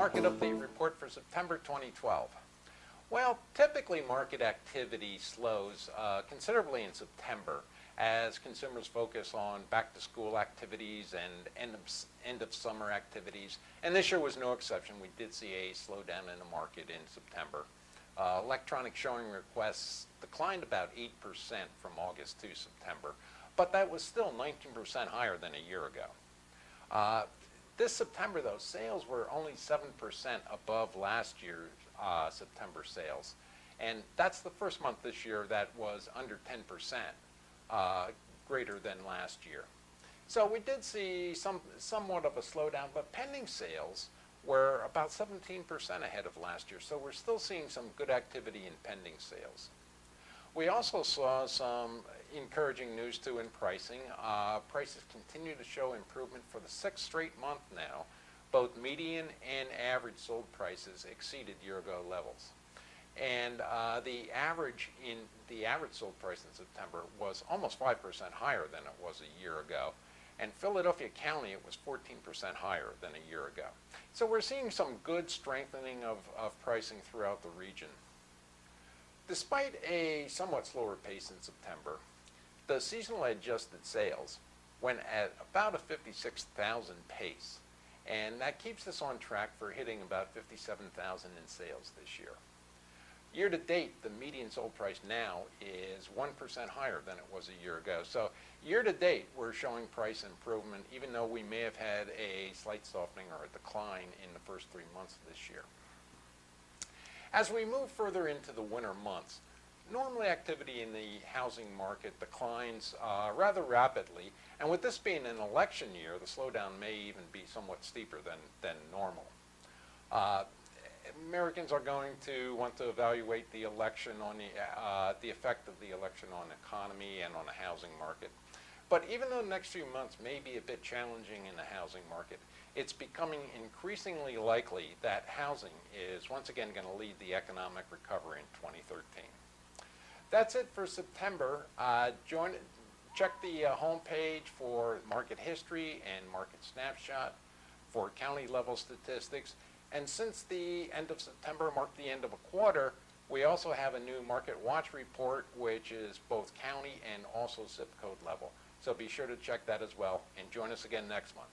market update report for September 2012. Well, typically market activity slows considerably in September as consumers focus on back-to-school activities and end-of-summer activities. And this year was no exception. We did see a slowdown in the market in September. Electronic showing requests declined about 8% from August to September, but that was still 19% higher than a year ago. This September, though, sales were only 7% above last year's September sales. And that's the first month this year that was under 10% greater than last year. So we did see somewhat of a slowdown, but pending sales were about 17% ahead of last year. So we're still seeing some good activity in pending sales. We also saw some encouraging news too in pricing. Prices continue to show improvement for the sixth straight month now. Both median and average sold prices exceeded year-ago levels. And the average sold price in September was almost 5% higher than it was a year ago. And Philadelphia County, it was 14% higher than a year ago. So we're seeing some good strengthening of pricing throughout the region. Despite a somewhat slower pace in September, the seasonally adjusted sales went at about a 56,000 pace, and that keeps us on track for hitting about 57,000 in sales this year. Year to date, the median sold price now is 1% higher than it was a year ago. So year to date, we're showing price improvement, even though we may have had a slight softening or a decline in the first 3 months of this year. As we move further into the winter months, normally activity in the housing market declines rather rapidly, and with this being an election year, the slowdown may even be somewhat steeper than normal. Americans are going to want to evaluate the election on the effect of the election on the economy and on the housing market. But even though the next few months may be a bit challenging in the housing market, it's becoming increasingly likely that housing is once again going to lead the economic recovery in 2013. That's it for September. Check the homepage for market history and market snapshot for county level statistics. And since the end of September marked the end of a quarter, we also have a new Market Watch report, which is both county and also zip code level. So be sure to check that as well, and join us again next month.